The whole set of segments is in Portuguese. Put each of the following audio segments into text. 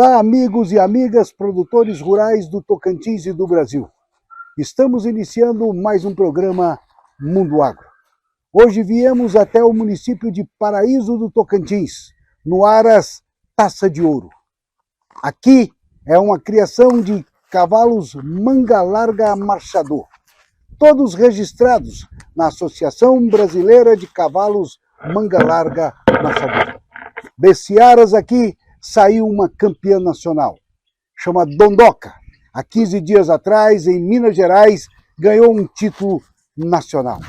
Olá, amigos e amigas produtores rurais do Tocantins e do Brasil. Estamos iniciando mais um programa Mundo Agro. Hoje viemos até o município de Paraíso do Tocantins, no Aras Taça de Ouro. Aqui é uma criação de cavalos manga larga marchador, todos registrados na Associação Brasileira de Cavalos Manga Larga Marchador. Desse Aras aqui saiu uma campeã nacional, chama Dondoca. Há 15 dias atrás, em Minas Gerais, ganhou um título nacional.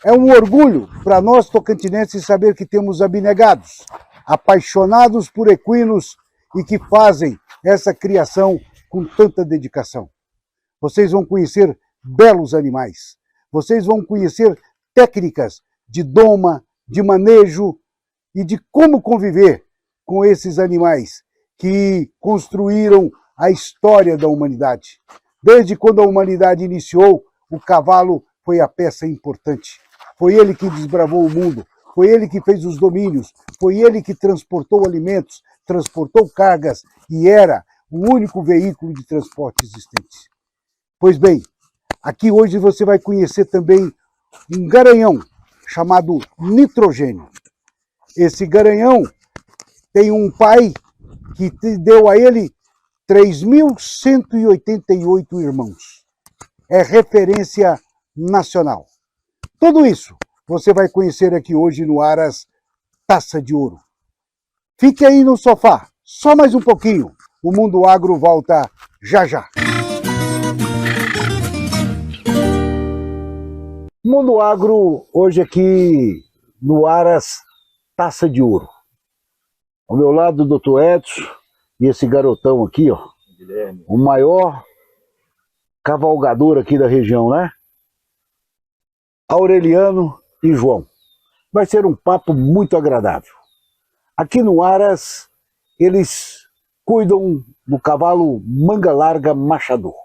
É um orgulho para nós tocantinenses saber que temos abnegados, apaixonados por equinos e que fazem essa criação com tanta dedicação. Vocês vão conhecer belos animais, vocês vão conhecer técnicas de doma, de manejo e de como conviver com esses animais que construíram a história da humanidade. Desde quando a humanidade iniciou, o cavalo foi a peça importante. Foi ele que desbravou o mundo, foi ele que fez os domínios, foi ele que transportou alimentos, transportou cargas e era o único veículo de transporte existente. Pois bem, aqui hoje você vai conhecer também um garanhão chamado Nitrogênio. Esse garanhão tem um pai que deu a ele 3.188 irmãos. É referência nacional. Tudo isso você vai conhecer aqui hoje no Aras Taça de Ouro. Fique aí no sofá, só mais um pouquinho. O Mundo Agro volta já já. Mundo Agro hoje aqui no Aras Taça de Ouro. Ao meu lado, o Dr. Edson e esse garotão aqui, ó, Guilherme, o maior cavalgador aqui da região, né? Aureliano e João. Vai ser um papo muito agradável. Aqui no Aras, eles cuidam do cavalo manga larga machador.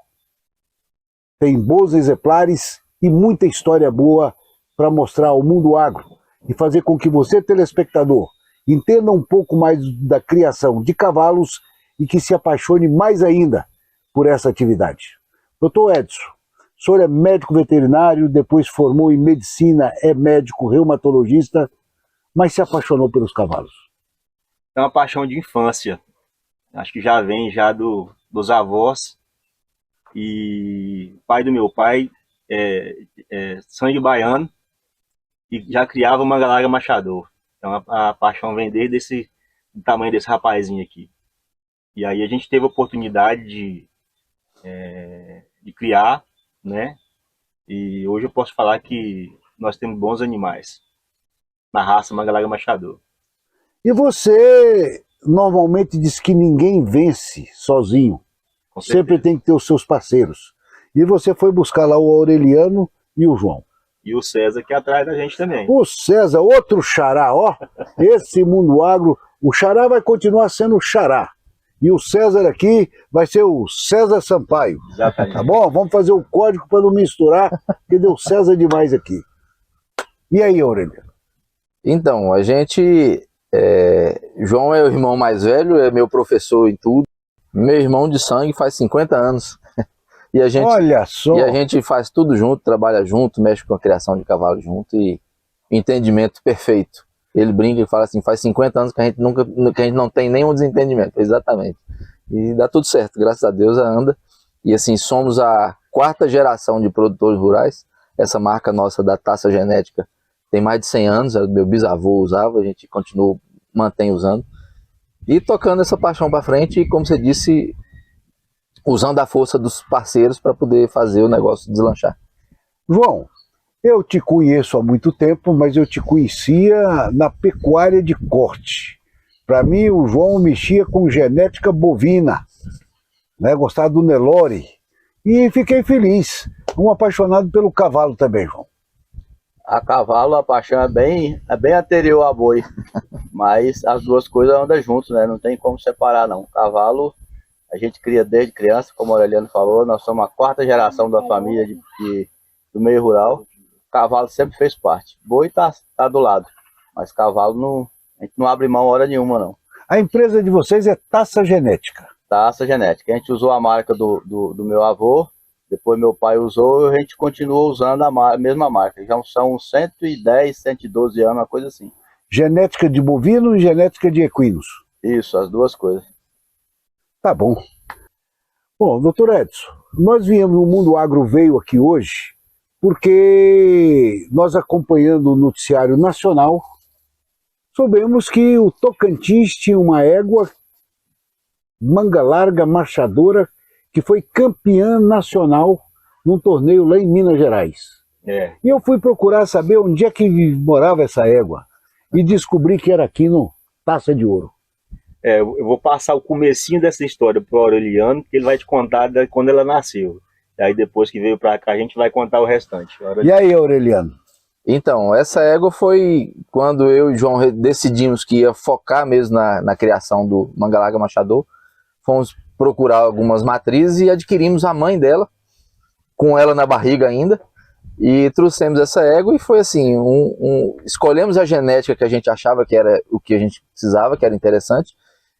Tem bons exemplares e muita história boa para mostrar ao Mundo Agro e fazer com que você, telespectador, entenda um pouco mais da criação de cavalos e que se apaixone mais ainda por essa atividade. Dr. Edson, o senhor é médico veterinário, depois formou em medicina, é médico reumatologista, mas se apaixonou pelos cavalos. É uma paixão de infância. Acho que já vem dos avós. E o pai do meu pai é sangue baiano e já criava manga larga machador. Então a paixão vem desde do tamanho desse rapazinho aqui. E aí a gente teve a oportunidade de criar, né? E hoje eu posso falar que nós temos bons animais na raça manga larga machador. E você normalmente diz que ninguém vence sozinho. Sempre tem que ter os seus parceiros. E você foi buscar lá o Aureliano e o João. E o César aqui atrás da gente também. O César, outro xará, ó. Esse Mundo Agro, o xará vai continuar sendo o xará. E o César aqui vai ser o César Sampaio. Exatamente. Tá bom? Vamos fazer o código para não misturar, porque deu César demais aqui. E aí, Aureliano? Então, a gente... João é o irmão mais velho, é meu professor em tudo. Meu irmão de sangue faz 50 anos. E a gente, olha só! E a gente faz tudo junto, trabalha junto, mexe com a criação de cavalo junto e entendimento perfeito. Ele brinca e fala assim, faz 50 anos que a gente não tem nenhum desentendimento. Exatamente. E dá tudo certo, graças a Deus anda. E assim, somos a 4ª geração de produtores rurais. Essa marca nossa da Taça Genética tem mais de 100 anos, meu bisavô usava, a gente mantém usando. E tocando essa paixão para frente e, como você disse, usando a força dos parceiros para poder fazer o negócio deslanchar. João, eu te conheço há muito tempo, mas eu te conhecia na pecuária de corte. Para mim, o João mexia com genética bovina, né? Gostava do Nelore. E fiquei feliz, um apaixonado pelo cavalo também, João. A cavalo, a paixão é bem anterior a boi, mas as duas coisas andam juntos, né? Não tem como separar, não. Cavalo, a gente cria desde criança, como o Aureliano falou, nós somos a 4ª geração da família do meio rural. Cavalo sempre fez parte. Boi tá do lado, mas cavalo não, a gente não abre mão hora nenhuma, não. A empresa de vocês é Taça Genética. Taça Genética. A gente usou a marca do meu avô, depois meu pai usou e a gente continuou usando a mesma marca. Já são 110, 112 anos, uma coisa assim. Genética de bovino e genética de equinos. Isso, as duas coisas. Tá bom. Bom, doutor Edson, nós viemos, o Mundo Agro veio aqui hoje porque nós, acompanhando o noticiário nacional, soubemos que o Tocantins tinha uma égua manga larga, machadora, que foi campeã nacional num torneio lá em Minas Gerais. É. E eu fui procurar saber onde é que morava essa égua e descobri que era aqui no Taça de Ouro. Eu vou passar o comecinho dessa história pro Aureliano, que ele vai te contar quando ela nasceu. E aí depois que veio para cá, a gente vai contar o restante. E aí, Aureliano? Então, essa égua foi quando eu e o João decidimos que ia focar mesmo na criação do manga larga machador. Fomos procurar algumas matrizes e adquirimos a mãe dela, com ela na barriga ainda, e trouxemos essa égua e foi assim, escolhemos a genética que a gente achava que era o que a gente precisava, que era interessante,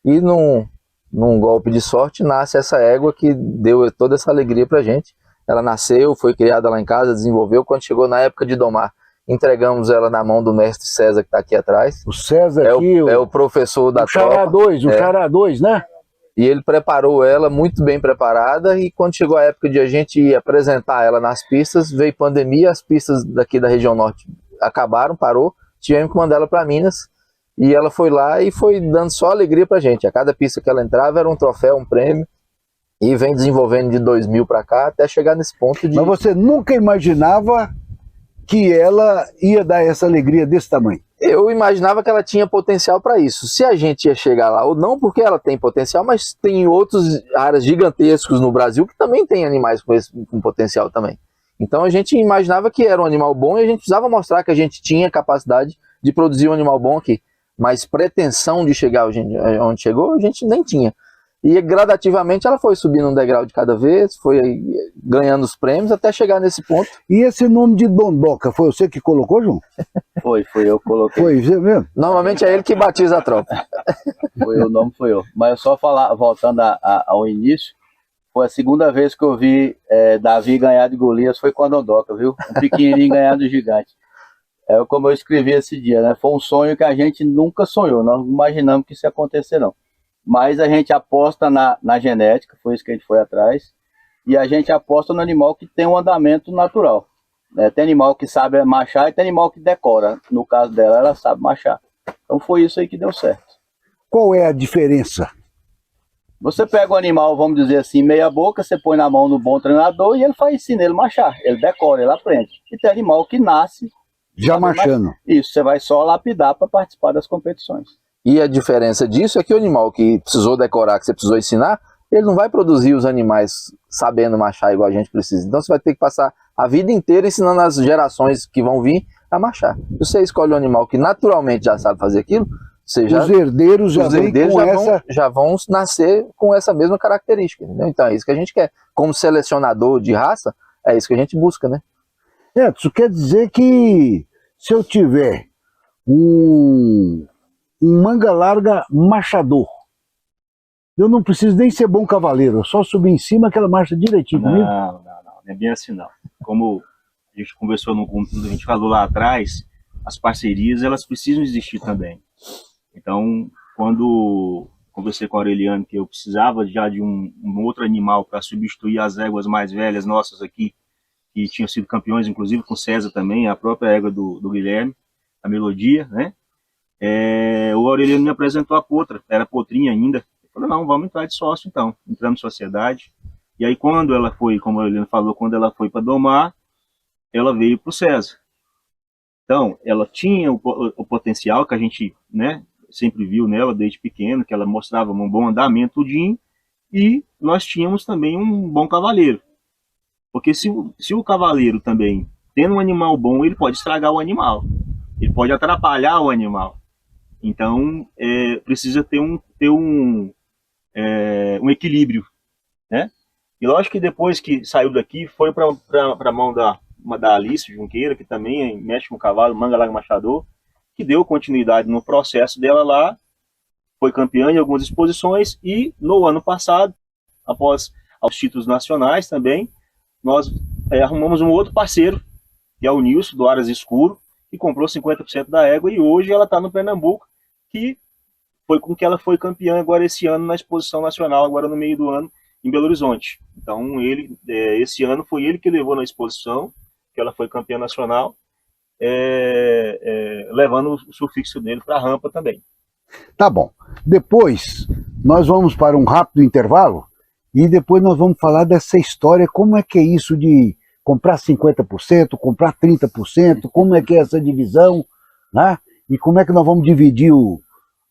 e num golpe de sorte nasce essa égua que deu toda essa alegria pra gente. Ela nasceu, foi criada lá em casa, desenvolveu, quando chegou na época de domar, entregamos ela na mão do mestre César, que está aqui atrás. O César é o professor da tropa. O Xará 2, né? E ele preparou ela muito bem preparada, e quando chegou a época de a gente ir apresentar ela nas pistas, veio pandemia, as pistas daqui da região norte acabaram, parou, tivemos que mandar ela para Minas, e ela foi lá e foi dando só alegria pra gente. A cada pista que ela entrava era um troféu, um prêmio, e vem desenvolvendo de 2000 para cá até chegar nesse ponto de... Mas você nunca imaginava que ela ia dar essa alegria desse tamanho? Eu imaginava que ela tinha potencial para isso. Se a gente ia chegar lá ou não, porque ela tem potencial, mas tem outros áreas gigantescos no Brasil que também tem animais com potencial também. Então a gente imaginava que era um animal bom e a gente precisava mostrar que a gente tinha capacidade de produzir um animal bom aqui. Mas pretensão de chegar onde chegou, a gente nem tinha. E gradativamente ela foi subindo um degrau de cada vez, foi ganhando os prêmios até chegar nesse ponto. E esse nome de Dondoca, foi você que colocou, João? Foi eu que coloquei. Foi você mesmo? Normalmente é ele que batiza a tropa. O nome foi eu. Mas eu só falar, voltando ao início, foi a segunda vez que eu vi Davi ganhar de Golias, foi com a Dondoca, viu? Um pequenininho ganhar do gigante. Como eu escrevi esse dia, né? Foi um sonho que a gente nunca sonhou, nós não imaginamos que isso ia acontecer, não. Mas a gente aposta na genética, foi isso que a gente foi atrás, e a gente aposta no animal que tem um andamento natural. Tem animal que sabe machar e tem animal que decora. No caso dela, ela sabe machar. Então foi isso aí que deu certo. Qual é a diferença? Você pega o animal, vamos dizer assim, meia boca, você põe na mão do bom treinador e ele ensina ele machar. Ele decora, ele aprende. E tem animal que nasce já machando. Isso, você vai só lapidar para participar das competições. E a diferença disso é que o animal que precisou decorar, que você precisou ensinar, ele não vai produzir os animais sabendo machar igual a gente precisa. Então você vai ter que passar a vida inteira ensinando as gerações que vão vir a machar. Se você escolhe um animal que naturalmente já sabe fazer aquilo, você já, os herdeiros já vão nascer com essa mesma característica. Entendeu? Então é isso que a gente quer. Como selecionador de raça, é isso que a gente busca, né? Isso quer dizer que se eu tiver um manga larga machador, eu não preciso nem ser bom cavaleiro, eu só subir em cima que ela marcha direitinho comigo? Não é bem assim não. Como a gente conversou, a gente falou lá atrás, as parcerias elas precisam existir também. Então, quando conversei com a Aureliano que eu precisava já de um outro animal para substituir as éguas mais velhas nossas aqui, que tinham sido campeões, inclusive com o César também, a própria égua do Guilherme, a Melodia, né? O Aureliano me apresentou a potra, era potrinha ainda. Eu falei, não, vamos entrar de sócio então. Entramos em sociedade. E aí quando ela foi, como a Aureliano falou, quando ela foi para domar, ela veio para o César. Então, ela tinha o potencial que a gente, né, sempre viu nela desde pequeno, que ela mostrava um bom andamento, tudinho, e nós tínhamos também um bom cavaleiro. Porque se o cavaleiro também, tendo um animal bom, ele pode estragar o animal. Ele pode atrapalhar o animal. Então, precisa ter um equilíbrio, né? E lógico que depois que saiu daqui, foi para a mão da Alice Junqueira, que também mexe com o cavalo, manga larga machador, que deu continuidade no processo dela lá, foi campeã em algumas exposições e no ano passado, após os títulos nacionais também, nós arrumamos um outro parceiro, que é o Nilson, do Aras Escuro, que comprou 50% da égua e hoje ela está no Pernambuco, que foi com que ela foi campeã agora esse ano na exposição nacional, agora no meio do ano, em Belo Horizonte. Então, esse ano foi ele que levou na exposição, que ela foi campeã nacional, levando o sufixo dele para a rampa também. Tá bom. Depois, nós vamos para um rápido intervalo e depois nós vamos falar dessa história, como é que é isso de comprar 50%, comprar 30%, como é que é essa divisão, né? E como é que nós vamos dividir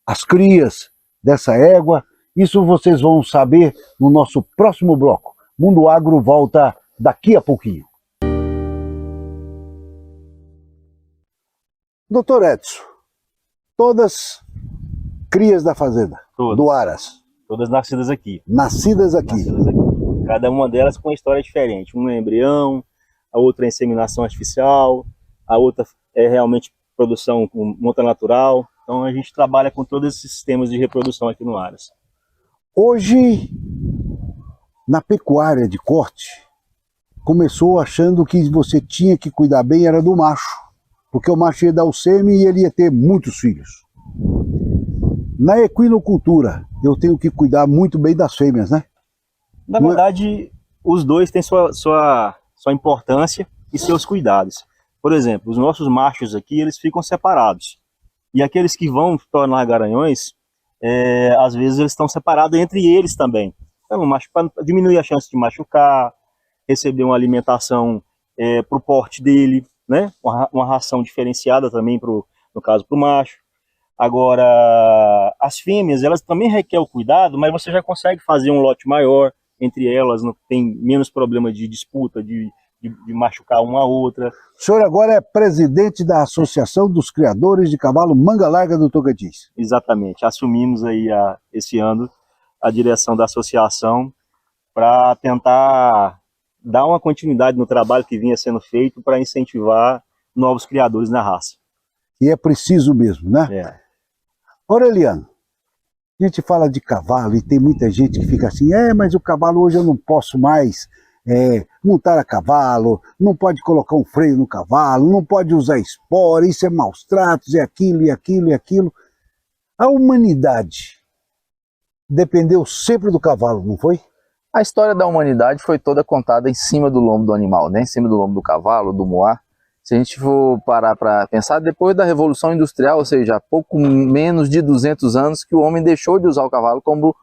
as crias dessa égua. Isso vocês vão saber no nosso próximo bloco. Mundo Agro volta daqui a pouquinho. Doutor Edson, todas crias da fazenda, Todas. do Aras, Todas nascidas aqui. nascidas aqui. Cada uma delas com uma história diferente. Uma é embrião, a outra é inseminação artificial, a outra é realmente produção com monta natural. Então a gente trabalha com todos esses sistemas de reprodução aqui no Aras. Hoje, na pecuária de corte, começou achando que você tinha que cuidar bem era do macho, porque o macho ia dar o sêmen e ele ia ter muitos filhos. Na equinocultura, eu tenho que cuidar muito bem das fêmeas, né? Na verdade, os dois têm sua importância e seus cuidados. Por exemplo, os nossos machos aqui, eles ficam separados. E aqueles que vão tornar garanhões, às vezes eles estão separados entre eles também. Então, para diminuir a chance de machucar, receber uma alimentação para o porte dele, né? Uma ração diferenciada também, no caso, para o macho. Agora, as fêmeas, elas também requerem o cuidado, mas você já consegue fazer um lote maior entre elas, não tem menos problema de disputa, de machucar uma a outra. O senhor agora é presidente da Associação dos Criadores de Cavalo Manga Larga do Tocantins. Exatamente, assumimos aí esse ano a direção da associação para tentar dar uma continuidade no trabalho que vinha sendo feito para incentivar novos criadores na raça. E é preciso mesmo, né? Aureliano, a gente fala de cavalo e tem muita gente que fica assim, mas o cavalo hoje eu não posso mais montar a cavalo, não pode colocar um freio no cavalo, não pode usar espora, isso é maus tratos, é aquilo e aquilo e aquilo. A humanidade dependeu sempre do cavalo, não foi? A história da humanidade foi toda contada em cima do lombo do animal, né? Em cima do lombo do cavalo, do moar. Se a gente for parar para pensar, depois da Revolução Industrial, ou seja, pouco menos de 200 anos, que o homem deixou de usar o cavalo como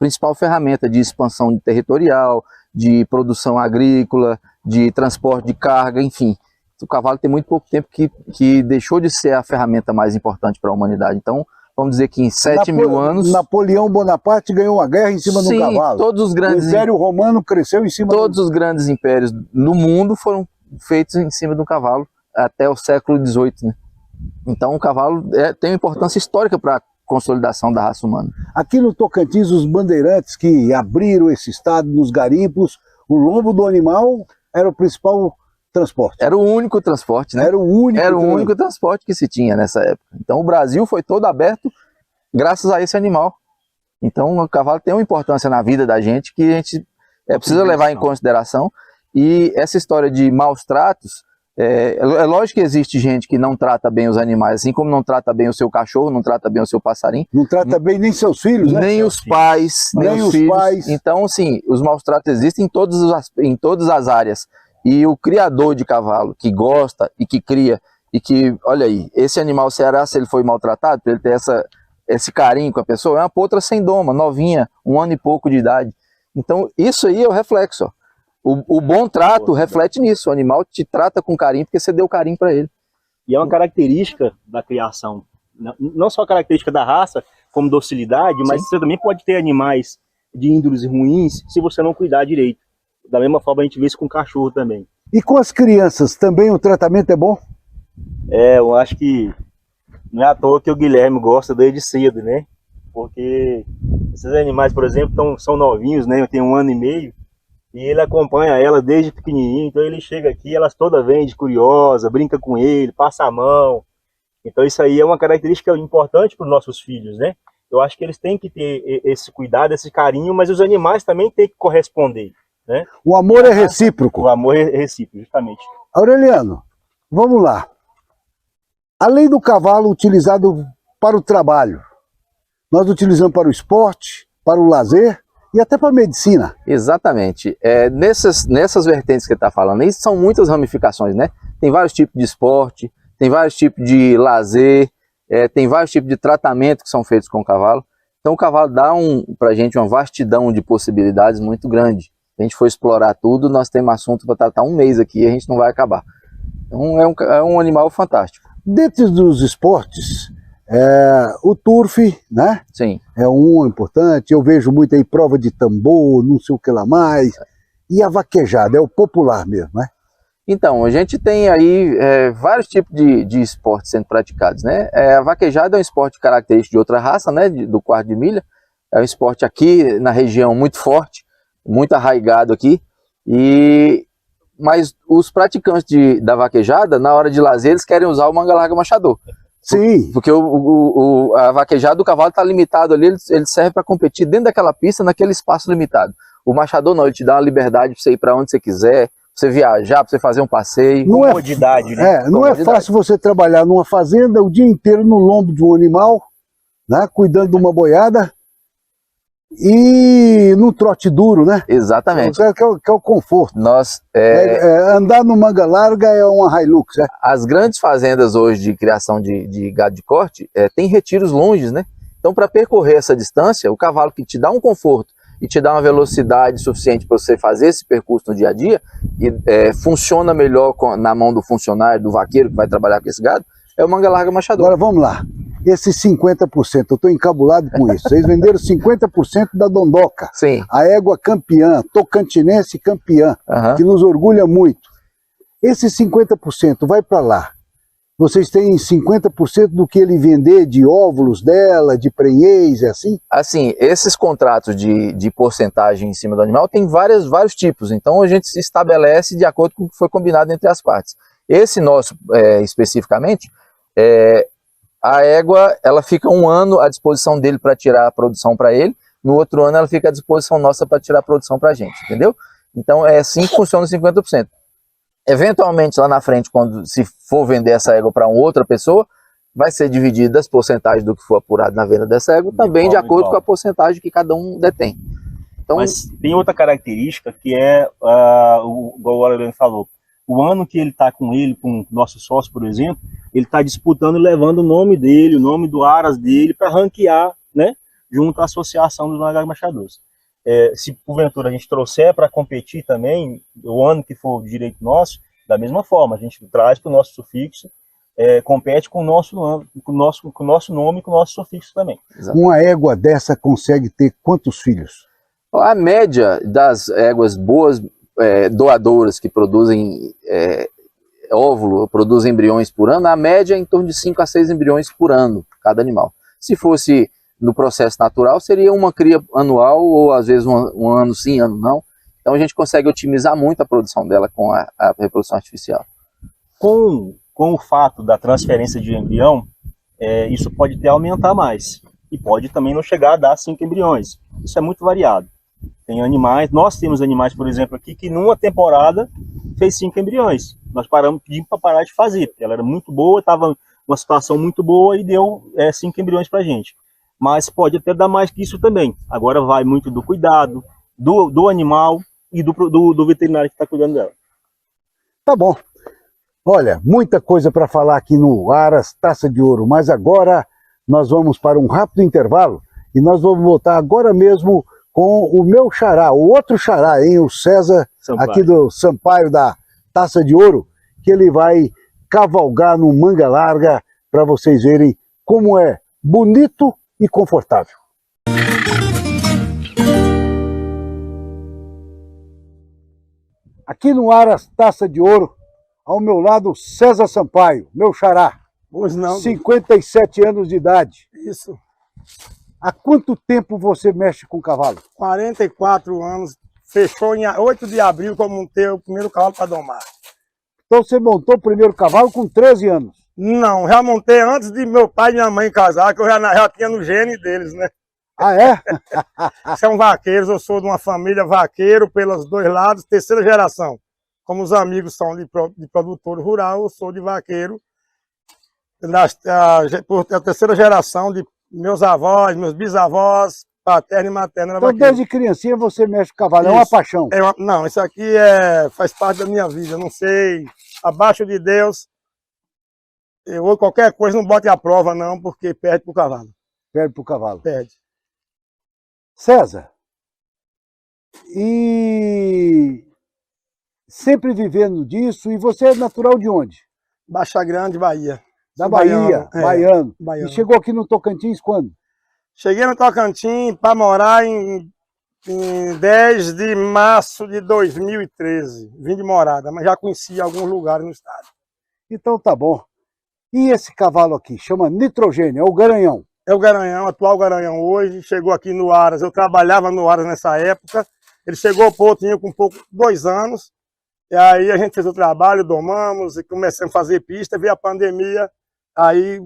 principal ferramenta de expansão territorial, de produção agrícola, de transporte de carga, enfim. O cavalo tem muito pouco tempo que deixou de ser a ferramenta mais importante para a humanidade. Então, vamos dizer que em 7.000 anos... Napoleão Bonaparte ganhou uma guerra em cima do cavalo. Todos os grandes... O Império Romano cresceu em cima Todos os grandes impérios no mundo foram feitos em cima do cavalo até o século XVIII, né? Então o cavalo tem uma importância histórica para a consolidação da raça humana. Aqui no Tocantins, os bandeirantes que abriram esse estado nos garimpos, o lombo do animal era o principal transporte. Era o único transporte, né? Era o único transporte que se tinha nessa época. Então o Brasil foi todo aberto graças a esse animal. Então o cavalo tem uma importância na vida da gente que a gente precisa levar em consideração. E essa história de maus tratos, é lógico que existe gente que não trata bem os animais, assim como não trata bem o seu cachorro, não trata bem o seu passarinho. Não trata bem nem seus filhos, né? Nem os pais, nem os filhos. Pais. Então, sim, os maus tratos existem em todas as áreas. E o criador de cavalo, que gosta e que cria, e que, olha aí, esse animal será, se ele foi maltratado, para ele ter esse carinho com a pessoa, é uma potra sem doma, novinha, 1 ano e pouco de idade. Então, isso aí é o reflexo, ó. O bom trato reflete nisso, o animal te trata com carinho porque você deu carinho para ele. E é uma característica da criação, não só característica da raça, como docilidade, mas você também pode ter animais de índoles ruins se você não cuidar direito. Da mesma forma a gente vê isso com o cachorro também. E com as crianças, também o tratamento é bom? Eu acho que não é à toa que o Guilherme gosta desde cedo, né? Porque esses animais, por exemplo, são novinhos, né? Eu tenho 1 ano e meio. E ele acompanha ela desde pequenininho, então ele chega aqui, elas toda vêm de curiosa, brinca com ele, passa a mão. Então isso aí é uma característica importante para os nossos filhos, né? eu acho que eles têm que ter esse cuidado, esse carinho, mas os animais também têm que corresponder, né? O amor é recíproco. O amor é recíproco, justamente. Aureliano, vamos lá. Além do cavalo utilizado para o trabalho, nós utilizamos para o esporte, para o lazer e até para a medicina. Exatamente. Nessas vertentes que ele está falando, isso são muitas ramificações, né? Tem vários tipos de esporte, tem vários tipos de lazer, tem vários tipos de tratamento que são feitos com o cavalo. Então o cavalo dá para a gente uma vastidão de possibilidades muito grande. Se a gente for explorar tudo, nós temos assunto para tratar um mês aqui e a gente não vai acabar. Então é um animal fantástico. Dentro dos esportes, o turf, né? Sim. É um importante. Eu vejo muito aí prova de tambor, não sei o que lá mais. E a vaquejada, é o popular mesmo, né? Então, a gente tem aí vários tipos de esportes sendo praticados, né? A vaquejada é um esporte característico de outra raça, né? Do quarto de milha. É um esporte aqui na região muito forte, muito arraigado aqui. Mas os praticantes da vaquejada, na hora de lazer, eles querem usar o manga larga machador. Sim. Porque a vaquejada do cavalo está limitado ali, ele serve para competir dentro daquela pista, naquele espaço limitado. O machador não, ele te dá uma liberdade para você ir para onde você quiser, para você viajar, para você fazer um passeio. Comodidade, né? Não é fácil você trabalhar numa fazenda o dia inteiro no lombo de um animal, né, cuidando de uma boiada, e no trote duro, né? Exatamente. Que é o conforto. Nós, andar no manga larga é uma Hilux, né? As grandes fazendas hoje de criação de gado de corte tem retiros longes, né? Então, para percorrer essa distância, o cavalo que te dá um conforto e te dá uma velocidade suficiente para você fazer esse percurso no dia a dia, e funciona melhor na mão do funcionário, do vaqueiro que vai trabalhar com esse gado, é o manga larga machador. Agora vamos lá. Esses 50%, eu estou encabulado com isso. Vocês venderam 50% da Dondoca. Sim. A égua campeã, tocantinense campeã, que nos orgulha muito. Esses 50% vai para lá. Vocês têm 50% do que ele vender de óvulos dela, de prenhez, é assim? Assim, esses contratos de porcentagem em cima do animal tem vários tipos. Então a gente se estabelece de acordo com o que foi combinado entre as partes. Esse nosso, especificamente, a égua, ela fica 1 ano à disposição dele para tirar a produção para ele, no outro ano ela fica à disposição nossa para tirar a produção para a gente, entendeu? Então é assim que funciona os 50%. Eventualmente lá na frente, quando se for vender essa égua para outra pessoa, vai ser dividida as porcentagens do que for apurado na venda dessa égua, também de acordo com a porcentagem que cada um detém. Então, mas tem outra característica que igual o Aureliano falou, o ano que ele está com o nosso sócio, por exemplo, ele está disputando e levando o nome dele, o nome do Aras dele, para ranquear, né, junto à Associação dos Manga Machadores. Se porventura a gente trouxer para competir também, o ano que for direito nosso, da mesma forma, a gente traz para o nosso sufixo, compete com o nosso nome e com o nosso sufixo também. Exato. Uma égua dessa consegue ter quantos filhos? A média das éguas boas, doadoras, que produzem óvulo, produzem embriões por ano, a média é em torno de 5 a 6 embriões por ano, cada animal. Se fosse no processo natural, seria uma cria anual, ou às vezes um ano sim, ano não. Então a gente consegue otimizar muito a produção dela com a reprodução artificial. Com o fato da transferência de embrião, isso pode até aumentar mais. E pode também não chegar a dar 5 embriões. Isso é muito variado. Tem animais, nós temos animais, por exemplo, aqui, que numa temporada fez 5 embriões. Nós pedimos para parar de fazer, porque ela era muito boa, estava numa situação muito boa e deu 5 embriões para a gente. Mas pode até dar mais que isso também. Agora vai muito do cuidado, do animal e do veterinário que está cuidando dela. Tá bom. Olha, muita coisa para falar aqui no Aras Taça de Ouro, mas agora nós vamos para um rápido intervalo e nós vamos voltar agora mesmo com o meu xará, o outro xará, hein, o César, Sampaio. Aqui do Sampaio da Taça de Ouro, que ele vai cavalgar no manga larga para vocês verem como é bonito e confortável. Aqui no Aras Taça de Ouro, ao meu lado, César Sampaio, meu xará. Pois não. 57 anos de idade. Isso. Há quanto tempo você mexe com cavalo? 44 anos. Fechou em 8 de abril que eu montei o primeiro cavalo para domar. Então você montou o primeiro cavalo com 13 anos? Não, já montei antes de meu pai e minha mãe casar, que eu já tinha no gene deles, né? Ah, é? São vaqueiros, eu sou de uma família vaqueiro pelos dois lados, terceira geração. Como os amigos são de produtor rural, eu sou de vaqueiro. Por a terceira geração de meus avós, meus bisavós, paterno e materno. Então, desde criancinha você mexe com cavalo, é uma Isso. paixão. Não, isso aqui faz parte da minha vida, eu não sei, abaixo de Deus, qualquer coisa não bote à prova não, porque perde pro cavalo. Perde pro cavalo. Perde. César, e sempre vivendo disso, e você é natural de onde? Baixa Grande, Bahia. Da Sou Bahia, baiano. baiano. E chegou aqui no Tocantins quando? Cheguei no Tocantins para morar em 10 de março de 2013. Vim de morada, mas já conheci alguns lugares no estado. Então tá bom. E esse cavalo aqui, chama Nitrogênio, é o Garanhão. É o Garanhão, atual Garanhão hoje, chegou aqui no Aras, eu trabalhava no Aras nessa época, ele chegou pô, tinha com 2 anos, e aí a gente fez o trabalho, domamos, e começamos a fazer pista, veio a pandemia, aí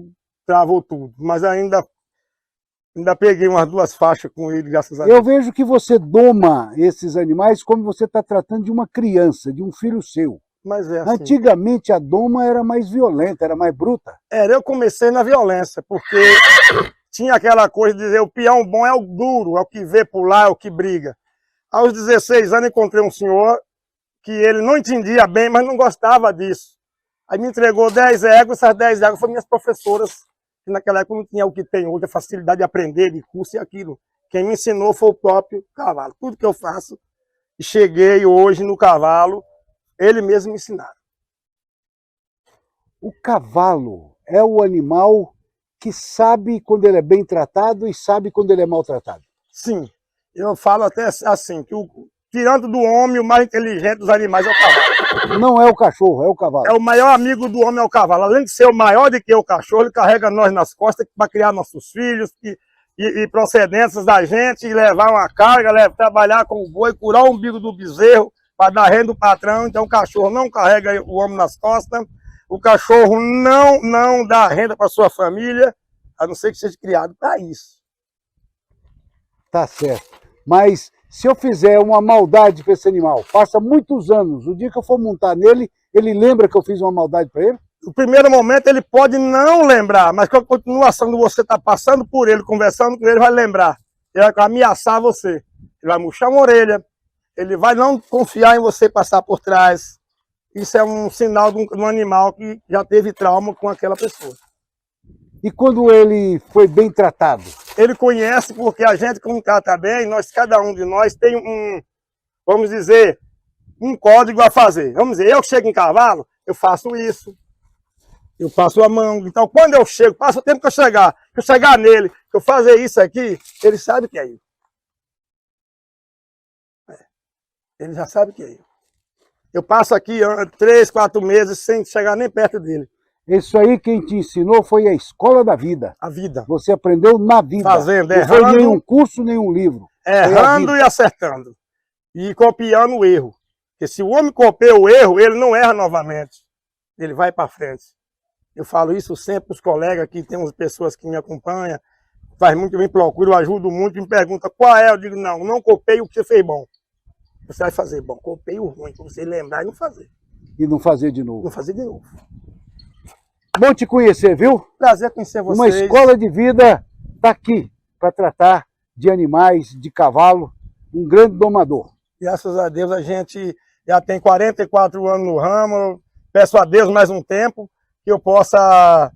travou tudo, mas ainda peguei umas 2 faixas com ele, graças a Deus. Eu vejo que você doma esses animais como você está tratando de uma criança, de um filho seu. Mas é assim. Antigamente a doma era mais violenta, era mais bruta. Eu comecei na violência, porque tinha aquela coisa de dizer o peão bom é o duro, é o que vê pular, é o que briga. Aos 16 anos encontrei um senhor que ele não entendia bem, mas não gostava disso. Aí me entregou 10 éguas, essas 10 éguas foram minhas professoras, que naquela época não tinha o que tem hoje, a facilidade de aprender, de curso e aquilo. Quem me ensinou foi o próprio cavalo. Tudo que eu faço, e cheguei hoje no cavalo, ele mesmo me ensinaram. O cavalo é o animal que sabe quando ele é bem tratado e sabe quando ele é maltratado. Sim, eu falo até assim, que tirando do homem, o mais inteligente dos animais é o cavalo. Não é o cachorro, é o cavalo. É o maior amigo do homem, é o cavalo. Além de ser o maior do que o cachorro, ele carrega nós nas costas para criar nossos filhos e procedências da gente, e levar uma carga, trabalhar com o boi, curar o umbigo do bezerro, para dar renda do patrão. Então o cachorro não carrega o homem nas costas, o cachorro não dá renda para sua família, a não ser que seja criado para isso. Tá certo. Mas se eu fizer uma maldade para esse animal, passa muitos anos, o dia que eu for montar nele, ele lembra que eu fiz uma maldade para ele? No primeiro momento ele pode não lembrar, mas com a continuação de você estar passando por ele, conversando com ele, vai lembrar. Ele vai ameaçar você, ele vai murchar uma orelha, ele vai não confiar em você passar por trás. Isso é um sinal de um animal que já teve trauma com aquela pessoa. E quando ele foi bem tratado? Ele conhece, porque a gente, como trata bem, cada um de nós tem vamos dizer, um código a fazer. Vamos dizer, eu chego em cavalo, eu faço isso, eu passo a mão. Então, quando eu chego, passa o tempo que eu chegar nele, que eu fazer isso aqui, ele sabe que é eu. Ele já sabe que é eu. Eu passo aqui 3, 4 meses sem chegar nem perto dele. Isso aí quem te ensinou foi a escola da vida. A vida. Você aprendeu na vida. Fazendo, não foi nenhum curso, nenhum livro. Errando e acertando. E copiando o erro. Porque se o homem copia o erro, ele não erra novamente. Ele vai para frente. Eu falo isso sempre para os colegas, que tem umas pessoas que me acompanham, faz muito, me procura, eu ajudo muito, me pergunta qual é, eu digo, não copiei o que você fez bom. Você vai fazer bom, copiei o ruim, para você lembrar e não fazer. E não fazer de novo. Não fazer de novo. Bom te conhecer, viu? Prazer conhecer vocês. Uma escola de vida está aqui para tratar de animais, de cavalo, um grande domador. Graças a Deus a gente já tem 44 anos no ramo, eu peço a Deus mais um tempo que eu possa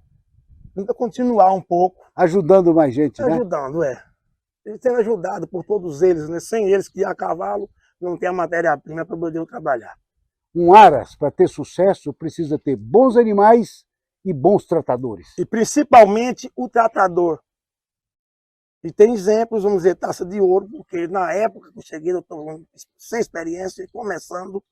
ainda continuar um pouco. Ajudando mais gente, né? Ajudando, Eles sendo ajudado por todos eles, né? Sem eles criar cavalo, não tem a matéria-prima para poder trabalhar. Um Aras, para ter sucesso, precisa ter bons animais e bons tratadores. E principalmente o tratador. E tem exemplos, vamos dizer, taça de ouro, porque na época que eu cheguei, eu estou sem experiência, começando,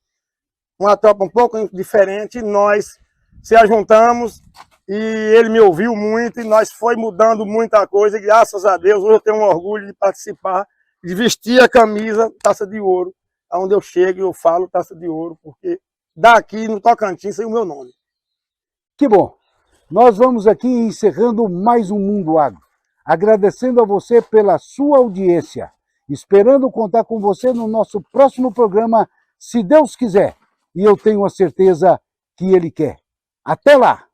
uma tropa um pouco diferente, nós se ajuntamos e ele me ouviu muito e nós foi mudando muita coisa, e graças a Deus hoje eu tenho um orgulho de participar, de vestir a camisa Taça de Ouro, aonde eu chego e eu falo Taça de Ouro, porque daqui no Tocantins tem o meu nome. Que bom. nós vamos aqui encerrando mais um Mundo Agro. Agradecendo a você pela sua audiência. Esperando contar com você no nosso próximo programa, se Deus quiser. E eu tenho a certeza que Ele quer. Até lá!